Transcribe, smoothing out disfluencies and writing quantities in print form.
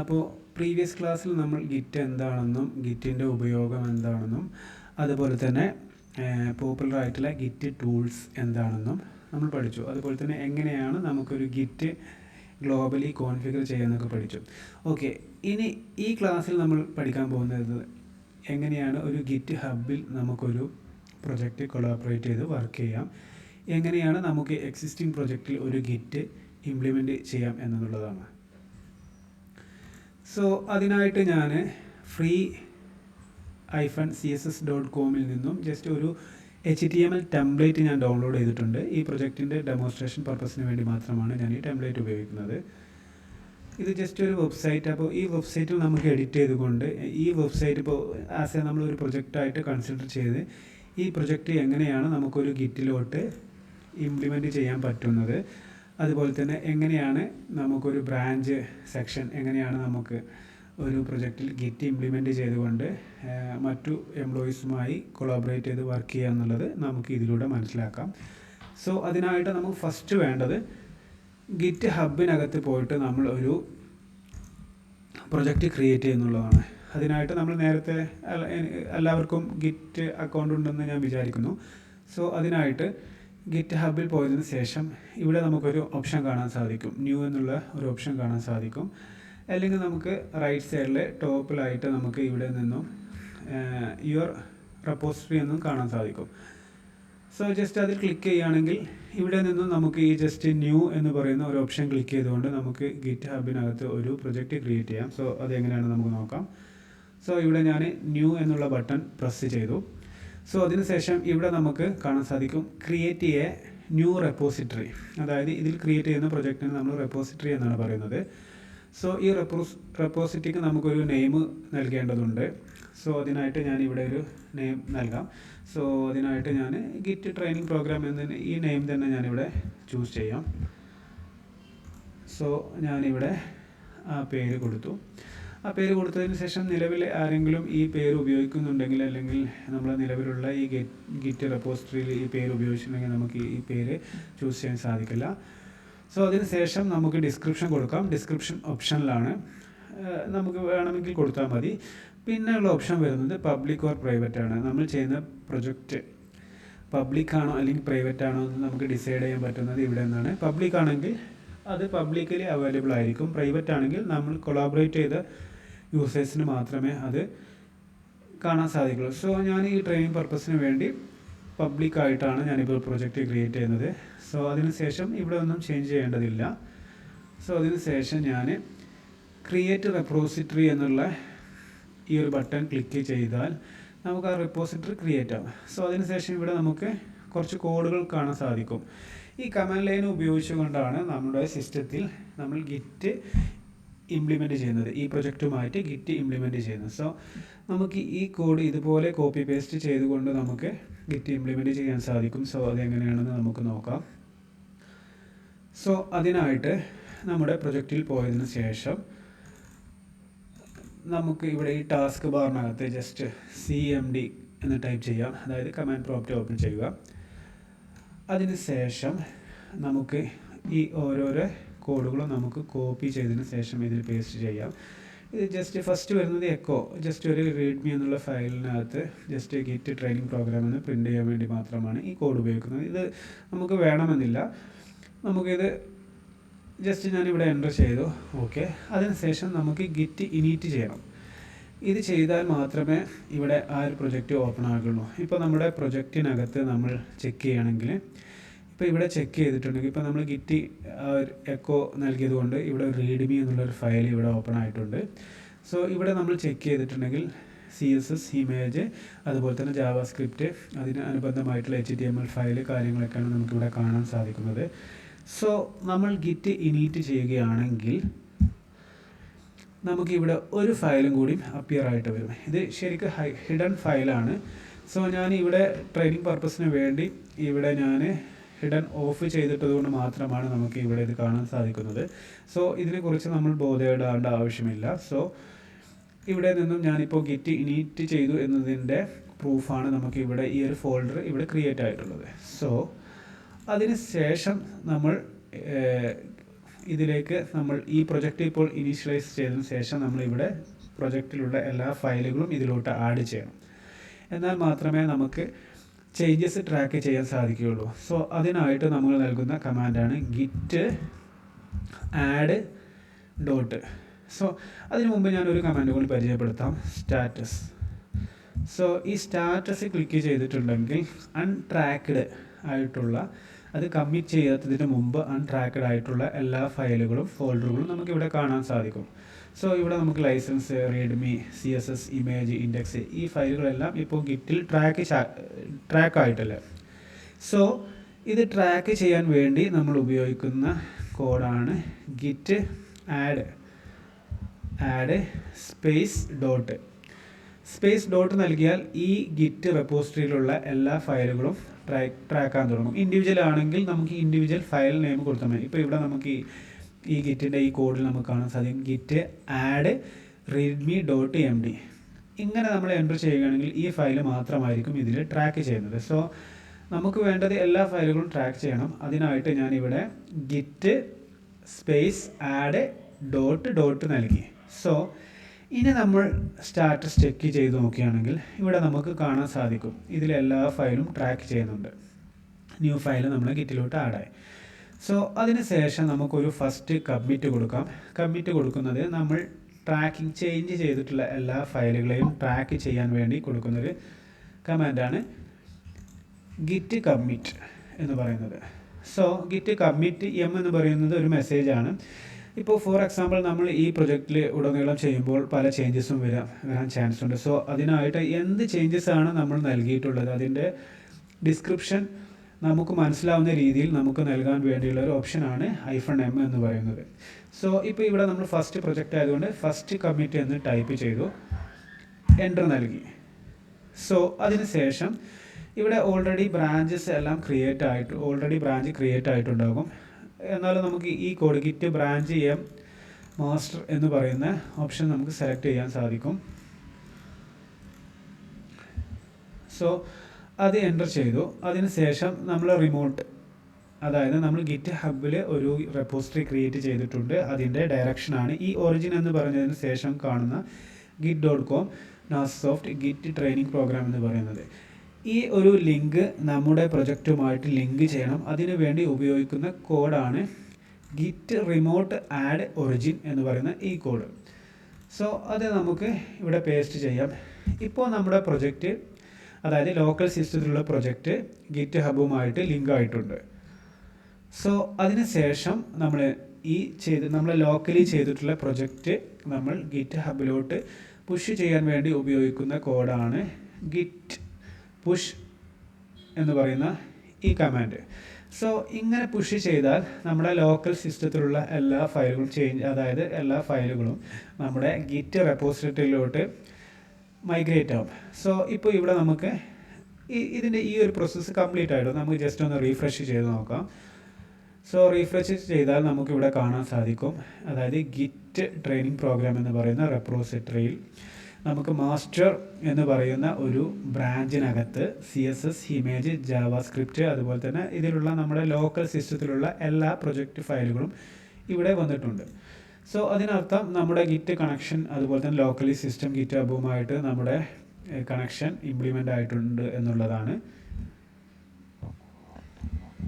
അപ്പോൾ പ്രീവിയസ് ക്ലാസ്സിൽ നമ്മൾ ഗിറ്റ് എന്താണെന്നും ഗിറ്റിൻ്റെ ഉപയോഗം എന്താണെന്നും അതുപോലെ തന്നെ പോപ്പുലർ ആയിട്ടുള്ള ഗിറ്റ് ടൂൾസ് എന്താണെന്നും നമ്മൾ പഠിച്ചു. അതുപോലെ തന്നെ എങ്ങനെയാണ് നമുക്കൊരു ഗിറ്റ് ഗ്ലോബലി കോൺഫിഗർ ചെയ്യാമെന്നൊക്കെ പഠിച്ചു. ഓക്കെ, ഇനി ഈ ക്ലാസ്സിൽ നമ്മൾ പഠിക്കാൻ പോകുന്നത് എങ്ങനെയാണ് ഒരു ഗിറ്റ് ഹബിൽ നമുക്കൊരു പ്രൊജക്റ്റ് കൊളാബറേറ്റ് ചെയ്ത് വർക്ക് ചെയ്യാം, എങ്ങനെയാണ് നമുക്ക് എക്സിസ്റ്റിംഗ് പ്രൊജക്റ്റിൽ ഒരു ഗിറ്റ് ഇംപ്ലിമെൻറ്റ് ചെയ്യാം എന്നുള്ളതാണ്. സോ അതിനായിട്ട് ഞാൻ free-css.com നിന്നും ജസ്റ്റ് ഒരു HTML ടെംപ്ലേറ്റ് ഞാൻ ഡൗൺലോഡ് ചെയ്തിട്ടുണ്ട്. ഈ പ്രൊജക്റ്റിൻ്റെ ഡെമോൺസ്ട്രേഷൻ പർപ്പസിന് വേണ്ടി മാത്രമാണ് ഞാൻ ഈ ടെംപ്ലേറ്റ് ഉപയോഗിക്കുന്നത്. ഇത് ജസ്റ്റ് ഒരു വെബ്സൈറ്റ്. അപ്പോൾ ഈ വെബ്സൈറ്റിൽ നമുക്ക് എഡിറ്റ് ചെയ്തുകൊണ്ട് ഈ വെബ്സൈറ്റ് ഇപ്പോൾ നമ്മളൊരു പ്രൊജക്റ്റായിട്ട് കൺസിഡർ ചെയ്ത് ഈ പ്രൊജക്റ്റ് എങ്ങനെയാണ് നമുക്കൊരു ഗിറ്റിലോട്ട് ഇംപ്ലിമെൻറ്റ് ചെയ്യാൻ പറ്റുന്നത്, അതുപോലെ തന്നെ എങ്ങനെയാണ് നമുക്കൊരു ബ്രാഞ്ച് സെക്ഷൻ എങ്ങനെയാണ് നമുക്ക് ഒരു പ്രൊജക്റ്റിൽ ഗിറ്റ് ഇംപ്ലിമെൻറ്റ് ചെയ്തുകൊണ്ട് മറ്റു എംപ്ലോയീസുമായി കൊളാബറേറ്റ് ചെയ്ത് വർക്ക് ചെയ്യുക എന്നുള്ളത് നമുക്ക് ഇതിലൂടെ മനസ്സിലാക്കാം. സോ അതിനായിട്ട് നമുക്ക് ഫസ്റ്റ് വേണ്ടത് ഗിറ്റ് ഹബിനകത്ത് പോയിട്ട് നമ്മൾ ഒരു പ്രൊജക്റ്റ് ക്രിയേറ്റ് ചെയ്യുന്നുള്ളതാണ്. അതിനായിട്ട് നമ്മൾ നേരത്തെ എല്ലാവർക്കും ഗിറ്റ് അക്കൗണ്ട് ഉണ്ടെന്ന് ഞാൻ വിചാരിക്കുന്നു. സോ അതിനായിട്ട് ഗിറ്റ് ഹബിൽ പോയതിന് ശേഷം ഇവിടെ നമുക്കൊരു ഓപ്ഷൻ കാണാൻ സാധിക്കും, ന്യൂ എന്നുള്ള ഒരു ഓപ്ഷൻ കാണാൻ സാധിക്കും. അല്ലെങ്കിൽ നമുക്ക് റൈറ്റ് സൈഡിൽ ടോപ്പിലായിട്ട് നമുക്ക് ഇവിടെ നിന്നും യുവർ റെപ്പോസിറ്ററി എന്നും കാണാൻ സാധിക്കും. സോ ജസ്റ്റ് അതിൽ ക്ലിക്ക് ചെയ്യുകയാണെങ്കിൽ ഇവിടെ നിന്നും നമുക്ക് ഈ ജസ്റ്റ് ന്യൂ എന്ന് പറയുന്ന ഒരു ഓപ്ഷൻ ക്ലിക്ക് ചെയ്തുകൊണ്ട് നമുക്ക് ഗിറ്റ് ഹബിനകത്ത് ഒരു പ്രൊജക്റ്റ് ക്രിയേറ്റ് ചെയ്യാം. സോ അതെങ്ങനെയാണെന്ന് നമുക്ക് നോക്കാം. സോ ഇവിടെ ഞാൻ ന്യൂ എന്നുള്ള ബട്ടൺ പ്രസ് ചെയ്തു. സോ അതിനുശേഷം ഇവിടെ നമുക്ക് കാണാൻ സാധിക്കും ക്രിയേറ്റ് എ ന്യൂ റെപ്പോസിറ്ററി. അതായത് ഇതിൽ ക്രിയേറ്റ് ചെയ്യുന്ന പ്രൊജക്റ്റിന് നമ്മൾ റെപ്പോസിറ്ററി എന്നാണ് പറയുന്നത്. സോ ഈ റെപ്പോസിറ്ററിക്ക് നമുക്കൊരു നെയിം നൽകേണ്ടതുണ്ട്. സോ അതിനായിട്ട് ഞാൻ ഇവിടെ ഒരു നെയിം നൽകാം. സോ അതിനായിട്ട് ഞാൻ ഗിറ്റ് ട്രെയിനിങ് പ്രോഗ്രാം എന്നതിന് ഈ നെയിം തന്നെ ഞാനിവിടെ ചൂസ് ചെയ്യാം. സോ ഞാനിവിടെ ആ പേര് കൊടുത്തു. ആ പേര് കൊടുത്തതിന് ശേഷം നിലവിൽ ആരെങ്കിലും ഈ പേര് ഉപയോഗിക്കുന്നുണ്ടെങ്കിൽ അല്ലെങ്കിൽ നമ്മൾ നിലവിലുള്ള ഈ ഗിറ്റ് റെപ്പോസിറ്ററിയിൽ ഈ പേര് ഉപയോഗിച്ചിട്ടുണ്ടെങ്കിൽ നമുക്ക് ഈ പേര് ചൂസ് ചെയ്യാൻ സാധിക്കില്ല. സോ അതിന് ശേഷം നമുക്ക് ഡിസ്ക്രിപ്ഷൻ കൊടുക്കാം. ഡിസ്ക്രിപ്ഷൻ ഓപ്ഷനിലാണ്, നമുക്ക് വേണമെങ്കിൽ കൊടുത്താൽ മതി. പിന്നെയുള്ള ഓപ്ഷൻ വരുന്നത് പബ്ലിക് ഓർ പ്രൈവറ്റ് ആണ്. നമ്മൾ ചെയ്യുന്ന പ്രൊജക്റ്റ് പബ്ലിക് ആണോ അല്ലെങ്കിൽ പ്രൈവറ്റ് ആണോ എന്ന് നമുക്ക് ഡിസൈഡ് ചെയ്യാൻ പറ്റുന്നത് ഇവിടെ നിന്നാണ്. പബ്ലിക് ആണെങ്കിൽ അത് പബ്ലിക്കലി അവൈലബിൾ ആയിരിക്കും. പ്രൈവറ്റ് ആണെങ്കിൽ നമ്മൾ കൊളാബറേറ്റ് ചെയ്ത യൂസേഴ്സിന് മാത്രമേ അത് കാണാൻ സാധിക്കുള്ളൂ. സോ ഞാൻ ഈ ട്രെയിനിങ് പർപ്പസിന് വേണ്ടി പബ്ലിക്കായിട്ടാണ് ഞാനിപ്പോൾ പ്രൊജക്റ്റ് ക്രിയേറ്റ് ചെയ്യുന്നത്. സോ അതിനുശേഷം ഇവിടെ ഒന്നും ചേഞ്ച് ചെയ്യേണ്ടതില്ല. സോ അതിനുശേഷം ഞാൻ ക്രിയേറ്റ് റെപ്പോസിറ്ററി എന്നുള്ള ഈ ഒരു ബട്ടൺ ക്ലിക്ക് ചെയ്താൽ നമുക്ക് ആ റെപ്പോസിറ്ററി ക്രിയേറ്റ് ആവും. സോ അതിനുശേഷം ഇവിടെ നമുക്ക് കുറച്ച് കോഡുകൾ കാണാൻ സാധിക്കും. ഈ കമാൻഡ് ലൈൻ ഉപയോഗിച്ചുകൊണ്ടാണ് നമ്മുടെ സിസ്റ്റത്തിൽ നമ്മൾ ഗിറ്റ് ഇംപ്ലിമെൻറ്റ് ചെയ്യുന്നത്, ഈ പ്രൊജക്റ്റുമായിട്ട് ഗിറ്റ് ഇംപ്ലിമെൻറ്റ് ചെയ്യുന്നത്. സോ നമുക്ക് ഈ കോഡ് ഇതുപോലെ കോപ്പി പേസ്റ്റ് ചെയ്തുകൊണ്ട് നമുക്ക് ഗിറ്റ് ഇംപ്ലിമെൻറ്റ് ചെയ്യാൻ സാധിക്കും. സോ അതെങ്ങനെയാണെന്ന് നമുക്ക് നോക്കാം. സോ അതിനായിട്ട് നമ്മുടെ പ്രൊജക്റ്റിൽ പോയതിന് ശേഷം നമുക്ക് ഇവിടെ ഈ ടാസ്ക് ബാറിനകത്ത് ജസ്റ്റ് CMD എന്ന് ടൈപ്പ് ചെയ്യാം. അതായത് കമാൻഡ് പ്രോംപ്റ്റ് ഓപ്പൺ ചെയ്യുക. അതിനുശേഷം നമുക്ക് ഈ ഓരോരോ കോഡുകളും നമുക്ക് കോപ്പി ചെയ്തതിന് ശേഷം ഇതിൽ പേസ്റ്റ് ചെയ്യാം. ഇത് ജസ്റ്റ് ഫസ്റ്റ് വരുന്നത് എക്കോ, ജസ്റ്റ് ഒരു റീഡ്മി എന്നുള്ള ഫയലിനകത്ത് ജസ്റ്റ് ഗിറ്റ് ട്രെയിനിങ് പ്രോഗ്രാം എന്ന് പ്രിൻ്റ് ചെയ്യാൻ വേണ്ടി മാത്രമാണ് ഈ കോഡ് ഉപയോഗിക്കുന്നത്. ഇത് നമുക്ക് വേണമെന്നില്ല. നമുക്കിത് ജസ്റ്റ് ഞാനിവിടെ എൻ്റർ ചെയ്തു. ഓക്കെ, അതിനുശേഷം നമുക്ക് ഗിറ്റ് ഇനീറ്റ് ചെയ്യണം. ഇത് ചെയ്താൽ മാത്രമേ ഇവിടെ ആ ഒരു പ്രൊജക്റ്റ് ഓപ്പൺ ആകുള്ളൂ. ഇപ്പോൾ നമ്മുടെ പ്രൊജക്റ്റിനകത്ത് നമ്മൾ ചെക്ക് ചെയ്യണമെങ്കിൽ ഇപ്പോൾ ഇവിടെ ചെക്ക് ചെയ്തിട്ടുണ്ടെങ്കിൽ ഇപ്പോൾ നമ്മൾ ഗിറ്റ് എക്കോ നൽകിയത് കൊണ്ട് ഇവിടെ റീഡ്മി എന്നുള്ളൊരു ഫയൽ ഇവിടെ ഓപ്പൺ ആയിട്ടുണ്ട്. സോ ഇവിടെ നമ്മൾ ചെക്ക് ചെയ്തിട്ടുണ്ടെങ്കിൽ CSS ഇമേജ് അതുപോലെ തന്നെ ജാവാസ്ക്രിപ്റ്റ് അതിന് അനുബന്ധമായിട്ടുള്ള HTML ഫയൽ കാര്യങ്ങളൊക്കെയാണ് നമുക്കിവിടെ കാണാൻ സാധിക്കുന്നത്. സോ നമ്മൾ ഗിറ്റ് ഇനീറ്റ് ചെയ്യുകയാണെങ്കിൽ നമുക്കിവിടെ ഒരു ഫയലും കൂടി അപ്പിയർ ആയിട്ട് വരും. ഇത് ശരിക്കും ഹിഡൻ ഫയലാണ്. സോ ഞാൻ ഇവിടെ ട്രെയിനിങ് പർപ്പസിന് വേണ്ടി ഇവിടെ ഞാൻ ഹിഡൻ ഓഫ് ചെയ്തിട്ടതുകൊണ്ട് മാത്രമാണ് നമുക്ക് ഇവിടെ ഇത് കാണാൻ സാധിക്കുന്നത്. സോ ഇതിനെക്കുറിച്ച് നമ്മൾ ബോധേടാവേണ്ട ആവശ്യമില്ല. സോ ഇവിടെ നിന്നും ഞാനിപ്പോൾ ഗിറ്റ് ഇനീറ്റ് ചെയ്തു എന്നതിൻ്റെ പ്രൂഫാണ് നമുക്ക് ഇവിടെ ഈ ഒരു ഫോൾഡർ ഇവിടെ ക്രിയേറ്റ് ആയിട്ടുള്ളത്. സോ അതിന് ശേഷം നമ്മൾ ഇതിലേക്ക് നമ്മൾ ഈ പ്രൊജക്റ്റ് ഇപ്പോൾ ഇനീഷ്യലൈസ് ചെയ്തതിന് ശേഷം നമ്മളിവിടെ പ്രൊജക്റ്റിലുള്ള എല്ലാ ഫയലുകളും ഇതിലോട്ട് ആഡ് ചെയ്യണം. എന്നാൽ മാത്രമേ നമുക്ക് ചേഞ്ചസ് ട്രാക്ക് ചെയ്യാൻ സാധിക്കുകയുള്ളൂ. സോ അതിനായിട്ട് നമ്മൾ നൽകുന്ന കമാൻഡാണ് ഗിറ്റ് ആഡ് ഡോട്ട്. സോ അതിനു മുമ്പ് ഞാനൊരു കമാൻഡ് കൂടി പരിചയപ്പെടുത്താം, സ്റ്റാറ്റസ്. സോ ഈ സ്റ്റാറ്റസ് ക്ലിക്ക് ചെയ്തിട്ടുണ്ടെങ്കിൽ അൺട്രാക്ക്ഡ് ആയിട്ടുള്ള, അത് കമ്മിറ്റ് ചെയ്യാത്തതിന് മുമ്പ് അൺട്രാക്ക്ഡ് ആയിട്ടുള്ള എല്ലാ ഫയലുകളും ഫോൾഡറുകളും നമുക്കിവിടെ കാണാൻ സാധിക്കും. സോ ഇവിടെ നമുക്ക് licence, readme, CSS, image, index, ഈ ഫയലുകളെല്ലാം ഇപ്പോൾ ഗിറ്റിൽ ട്രാക്ക് ആയിട്ടില്ല. സോ ഇത് ട്രാക്ക് ചെയ്യാൻ വേണ്ടി നമ്മൾ ഉപയോഗിക്കുന്ന കോഡാണ് git add space dot. Space dot നൽകിയാൽ ഈ ഗിറ്റ് റെപ്പോസിറ്ററിയിലുള്ള എല്ലാ ഫയലുകളും ട്രാക്കാൻ തുടങ്ങും. ഇൻഡിവിജ്വൽ ആണെങ്കിൽ നമുക്ക് ഇൻഡിവിജ്വൽ ഫയൽ നെയിം കൊടുത്താൽ മതി. ഇപ്പോൾ ഇവിടെ നമുക്ക് ഈ ഗിറ്റിൻ്റെ ഈ കോഡിൽ നമുക്ക് കാണാൻ സാധിക്കും ഗിറ്റ് ആഡ് റീഡ്മി .md. ഇങ്ങനെ നമ്മൾ എൻ്റർ ചെയ്യുകയാണെങ്കിൽ ഈ ഫയൽ മാത്രമായിരിക്കും ഇതിൽ ട്രാക്ക് ചെയ്യുന്നത്. സോ നമുക്ക് വേണ്ടത് എല്ലാ ഫയലുകളും ട്രാക്ക് ചെയ്യണം. അതിനായിട്ട് ഞാനിവിടെ ഗിറ്റ് സ്പേസ് ആഡ് ഡോട്ട് നൽകി. സോ ഇനി നമ്മൾ സ്റ്റാറ്റസ് ചെക്ക് ചെയ്ത് നോക്കുകയാണെങ്കിൽ ഇവിടെ നമുക്ക് കാണാൻ സാധിക്കും ഇതിലെല്ലാ ഫയലും ട്രാക്ക് ചെയ്യുന്നുണ്ട്. ന്യൂ ഫയൽ നമ്മൾ ഗിറ്റിലോട്ട് ആഡായി. സോ അതിന് ശേഷം നമുക്കൊരു ഫസ്റ്റ് കമ്മിറ്റ് കൊടുക്കാം. കമ്മിറ്റ് കൊടുക്കുന്നത് നമ്മൾ ട്രാക്കിംഗ് ചേഞ്ച് ചെയ്തിട്ടുള്ള എല്ലാ ഫയലുകളെയും ട്രാക്ക് ചെയ്യാൻ വേണ്ടി കൊടുക്കുന്നൊരു കമാൻഡാണ് ഗിറ്റ് കമ്മിറ്റ് എന്ന് പറയുന്നത്. സോ ഗിറ്റ് കമ്മിറ്റ് എന്ന് പറയുന്നത് ഒരു മെസ്സേജാണ്. ഇപ്പോൾ ഫോർ എക്സാമ്പിൾ നമ്മൾ ഈ പ്രൊജക്റ്റിൽ ഉടനീളം ചെയ്യുമ്പോൾ പല ചേഞ്ചസും വരാൻ ചാൻസ് ഉണ്ട്. സോ അതിനായിട്ട് എന്ത് ചേഞ്ചസ് ആണ് നമ്മൾ നൽകിയിട്ടുള്ളത് അതിൻ്റെ ഡിസ്ക്രിപ്ഷൻ നമുക്ക് മനസ്സിലാവുന്ന രീതിയിൽ നമുക്ക് നൽകാൻ വേണ്ടിയുള്ള ഒരു ഓപ്ഷനാണ് -m എന്ന് പറയുന്നത്. സോ ഇപ്പോൾ ഇവിടെ നമ്മൾ ഫസ്റ്റ് പ്രൊജക്റ്റ് ആയതുകൊണ്ട് ഫസ്റ്റ് കമ്മിറ്റ് എന്ന് ടൈപ്പ് ചെയ്തു, എൻ്റർ നൽകി. സോ അതിന് ശേഷം ഇവിടെ ഓൾറെഡി ബ്രാഞ്ചസ് എല്ലാം ബ്രാഞ്ച് ക്രിയേറ്റ് ആയിട്ടുണ്ടാകും. എന്നാലും നമുക്ക് ഈ കോഡ് ഗിറ്റ് ബ്രാഞ്ച് മാസ്റ്റർ എന്ന് പറയുന്ന ഓപ്ഷൻ നമുക്ക് സെലക്ട് ചെയ്യാൻ സാധിക്കും. സോ അത് എൻ്റർ ചെയ്തു. അതിന് ശേഷം നമ്മൾ റിമോട്ട്, അതായത് നമ്മൾ ഗിറ്റ് ഹബിൽ ഒരു റെപ്പോസിറ്ററി ക്രിയേറ്റ് ചെയ്തിട്ടുണ്ട്. അതിൻ്റെ ഡയറക്ഷനാണ് ഈ ഒറിജിൻ എന്ന് പറഞ്ഞതിന് ശേഷം കാണുന്ന git.com നാസോഫ്റ്റ് ഗിറ്റ് ട്രെയിനിങ് പ്രോഗ്രാം എന്ന് പറയുന്നത്. ഈ ഒരു ലിങ്ക് നമ്മുടെ പ്രൊജക്റ്റുമായിട്ട് ലിങ്ക് ചെയ്യണം. അതിനു വേണ്ടി ഉപയോഗിക്കുന്ന കോഡാണ് ഗിറ്റ് റിമോട്ട് ആഡ് ഒറിജിൻ എന്ന് പറയുന്ന ഈ കോഡ്. സോ അത് നമുക്ക് ഇവിടെ പേസ്റ്റ് ചെയ്യാം. ഇപ്പോൾ നമ്മുടെ പ്രൊജക്റ്റ്, അതായത് ലോക്കൽ സിസ്റ്റത്തിലുള്ള പ്രൊജക്റ്റ് ഗിറ്റ് ഹബുമായിട്ട് ലിങ്ക് ആയിട്ടുണ്ട്. സോ അതിന് ശേഷം നമ്മൾ ലോക്കലി ചെയ്തിട്ടുള്ള പ്രൊജക്റ്റ് നമ്മൾ ഗിറ്റ് ഹബിലോട്ട് പുഷ് ചെയ്യാൻ വേണ്ടി ഉപയോഗിക്കുന്ന കോഡാണ് ഗിറ്റ് പുഷ് എന്ന് പറയുന്ന ഈ കമാൻഡ്. സോ ഇങ്ങനെ പുഷ് ചെയ്താൽ നമ്മുടെ ലോക്കൽ സിസ്റ്റത്തിലുള്ള എല്ലാ ഫയലുകളും നമ്മുടെ ഗിറ്റ് റെപ്പോസിറ്ററിയിലോട്ട് മൈഗ്രേറ്റ് ആവും. സോ ഇപ്പോൾ ഇവിടെ നമുക്ക് ഇതിൻ്റെ ഈ ഒരു പ്രോസസ്സ് കംപ്ലീറ്റ് ആയിട്ട് നമുക്ക് ജസ്റ്റ് ഒന്ന് റീഫ്രഷ് ചെയ്ത് നോക്കാം. സോ റീഫ്രഷ് ചെയ്താൽ നമുക്കിവിടെ കാണാൻ സാധിക്കും, അതായത് ഗിറ്റ് ട്രെയിനിങ് പ്രോഗ്രാം എന്ന് പറയുന്ന റെപ്പോസിറ്ററിയിൽ നമുക്ക് മാസ്റ്റർ എന്ന് പറയുന്ന ഒരു ബ്രാഞ്ചിനകത്ത് CSS, ഇമേജ്, ജാവാസ്ക്രിപ്റ്റ്, അതുപോലെ തന്നെ ഇതിലുള്ള നമ്മുടെ ലോക്കൽ സിസ്റ്റത്തിലുള്ള എല്ലാ പ്രൊജക്റ്റ് ഫയലുകളും ഇവിടെ വന്നിട്ടുണ്ട്. സോ അതിനർത്ഥം നമ്മുടെ ഗിറ്റ് കണക്ഷൻ, അതുപോലെ തന്നെ ലോക്കലി സിസ്റ്റം ഗിറ്റ് ഹബുമായിട്ട് നമ്മുടെ കണക്ഷൻ ഇംപ്ലിമെൻ്റ് ആയിട്ടുണ്ട് എന്നുള്ളതാണ്.